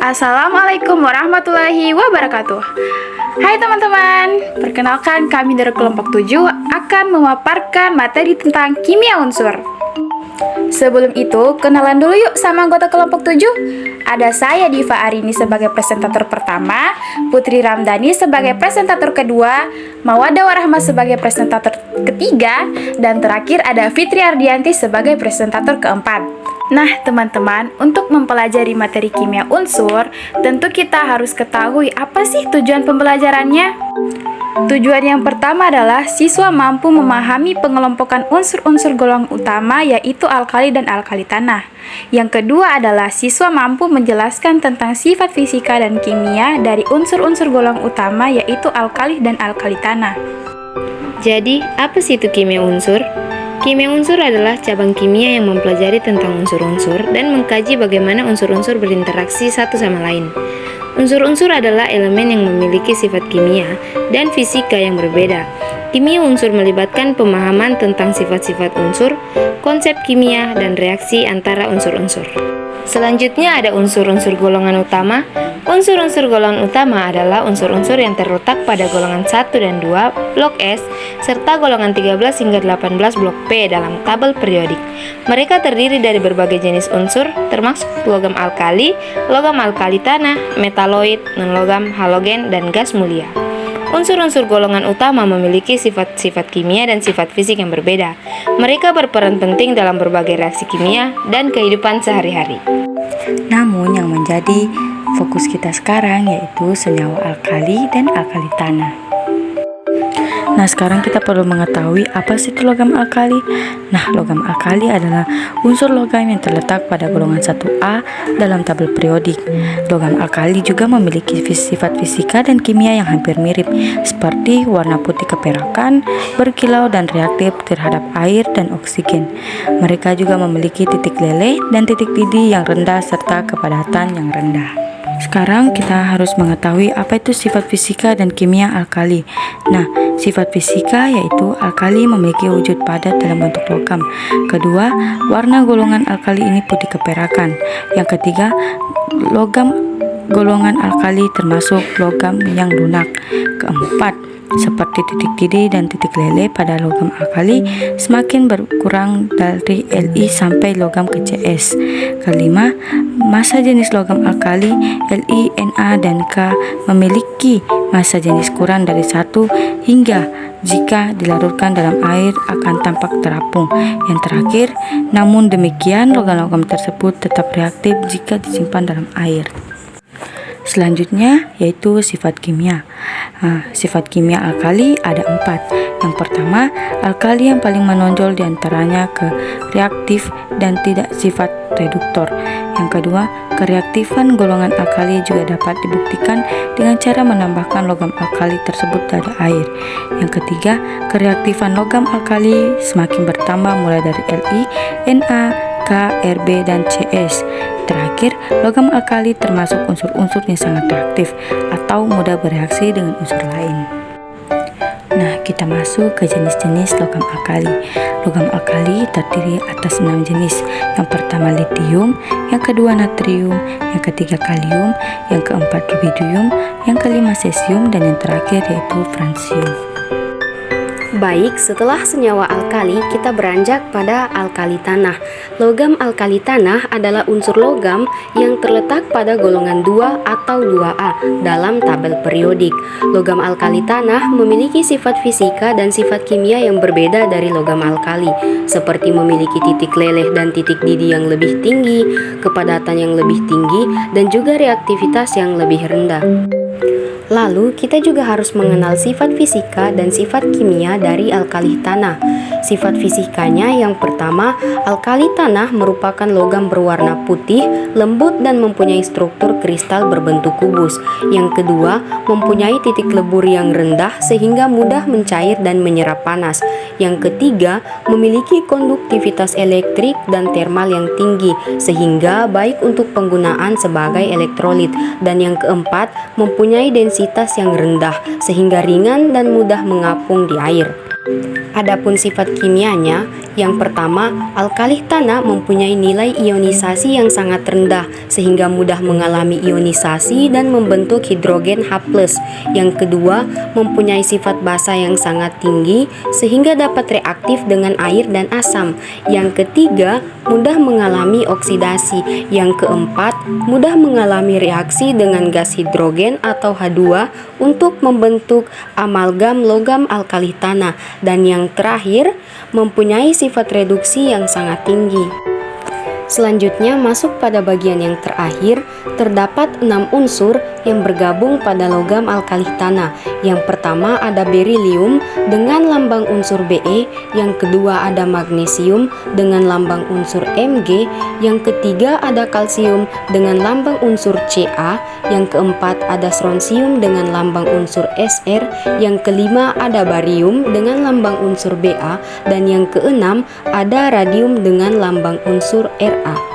Assalamualaikum warahmatullahi wabarakatuh. Hai teman-teman, perkenalkan kami dari kelompok 7 akan memaparkan materi tentang kimia unsur. Sebelum itu, kenalan dulu yuk sama anggota kelompok 7. Ada saya Diva Arini sebagai presentator pertama, Putri Ramdhani sebagai presentator kedua, Mawada Warahmah sebagai presentator ketiga, dan terakhir ada Fitri Ardianti sebagai presentator keempat. Nah teman-teman, untuk mempelajari materi kimia unsur, tentu kita harus ketahui apa sih tujuan pembelajarannya. Tujuan yang pertama adalah siswa mampu memahami pengelompokan unsur-unsur golongan utama yaitu alkali dan alkali tanah. Yang kedua adalah siswa mampu menjelaskan tentang sifat fisika dan kimia dari unsur-unsur golongan utama yaitu alkali dan alkali tanah. Jadi, apa sih itu kimia unsur? Kimia unsur adalah cabang kimia yang mempelajari tentang unsur-unsur dan mengkaji bagaimana unsur-unsur berinteraksi satu sama lain. Unsur-unsur adalah elemen yang memiliki sifat kimia dan fisika yang berbeda. Kimia unsur melibatkan pemahaman tentang sifat-sifat unsur, konsep kimia, dan reaksi antara unsur-unsur. Selanjutnya ada unsur-unsur golongan utama. Unsur-unsur golongan utama adalah unsur-unsur yang terletak pada golongan 1 dan 2 blok S serta golongan 13 hingga 18 blok P dalam tabel periodik. Mereka terdiri dari berbagai jenis unsur termasuk logam alkali tanah, metaloid, non-logam, halogen, dan gas mulia. Unsur-unsur golongan utama memiliki sifat-sifat kimia dan sifat fisik yang berbeda. Mereka berperan penting dalam berbagai reaksi kimia dan kehidupan sehari-hari. Namun yang menjadi fokus kita sekarang yaitu senyawa alkali dan alkali tanah. Nah, sekarang kita perlu mengetahui apa sih itu logam alkali. Nah, logam alkali adalah unsur logam yang terletak pada golongan 1A dalam tabel periodik. Logam alkali juga memiliki sifat fisika dan kimia yang hampir mirip, seperti warna putih keperakan, berkilau dan reaktif terhadap air dan oksigen. Mereka juga memiliki titik leleh dan titik didih yang rendah serta kepadatan yang rendah. Sekarang kita harus mengetahui apa itu sifat fisika dan kimia alkali. Nah, sifat fisika yaitu alkali memiliki wujud padat dalam bentuk logam. Kedua, warna golongan alkali ini putih keperakan. Yang ketiga, logam golongan alkali termasuk logam yang lunak. Keempat, seperti titik didih dan titik leleh pada logam alkali semakin berkurang dari Li sampai logam ke Cs. Kelima, massa jenis logam alkali Li, Na, dan K memiliki massa jenis kurang dari 1 hingga jika dilarutkan dalam air akan tampak terapung. Yang terakhir, namun demikian logam-logam tersebut tetap reaktif jika disimpan dalam air. Selanjutnya yaitu sifat kimia. Sifat kimia alkali ada 4. Yang pertama, alkali yang paling menonjol diantaranya ke reaktif dan tidak sifat reduktor. Yang kedua, kereaktifan golongan alkali juga dapat dibuktikan dengan cara menambahkan logam alkali tersebut dari air. Yang ketiga, kereaktifan logam alkali semakin bertambah mulai dari Li, Na, K, Rb, dan Cs. Terakhir, logam alkali termasuk unsur-unsur yang sangat reaktif atau mudah bereaksi dengan unsur lain. Nah, kita masuk ke jenis-jenis logam alkali. Logam alkali terdiri atas 6 jenis. Yang pertama litium, yang kedua natrium, yang ketiga kalium, yang keempat rubidium, yang kelima cesium, dan yang terakhir yaitu francium. Baik, setelah senyawa alkali, kita beranjak pada alkali tanah. Logam alkali tanah adalah unsur logam yang terletak pada golongan 2 atau 2A dalam tabel periodik. Logam alkali tanah memiliki sifat fisika dan sifat kimia yang berbeda dari logam alkali, seperti memiliki titik leleh dan titik didih yang lebih tinggi, kepadatan yang lebih tinggi, dan juga reaktivitas yang lebih rendah. Lalu, kita juga harus mengenal sifat fisika dan sifat kimia dari alkali tanah. Sifat fisikanya yang pertama, alkali tanah merupakan logam berwarna putih, lembut, dan mempunyai struktur kristal berbentuk kubus. Yang kedua, mempunyai titik lebur yang rendah sehingga mudah mencair dan menyerap panas. Yang ketiga, memiliki konduktivitas elektrik dan termal yang tinggi sehingga baik untuk penggunaan sebagai elektrolit. Dan yang keempat, mempunyai densitas yang rendah sehingga ringan dan mudah mengapung di air. Adapun sifat kimianya, yang pertama, alkali tanah mempunyai nilai ionisasi yang sangat rendah sehingga mudah mengalami ionisasi dan membentuk hidrogen H+. Yang kedua, mempunyai sifat basa yang sangat tinggi sehingga dapat reaktif dengan air dan asam. Yang ketiga, mudah mengalami oksidasi. Yang keempat, mudah mengalami reaksi dengan gas hidrogen atau H2 untuk membentuk amalgam logam alkali tanah. Dan yang terakhir, mempunyai sifat reduksi yang sangat tinggi. Selanjutnya masuk pada bagian yang terakhir, terdapat 6 unsur yang bergabung pada logam alkali tanah. Yang pertama ada berilium dengan lambang unsur Be, yang kedua ada magnesium dengan lambang unsur Mg, yang ketiga ada kalsium dengan lambang unsur Ca, yang keempat ada strontium dengan lambang unsur Sr, yang kelima ada barium dengan lambang unsur Ba, dan yang keenam ada radium dengan lambang unsur Ra.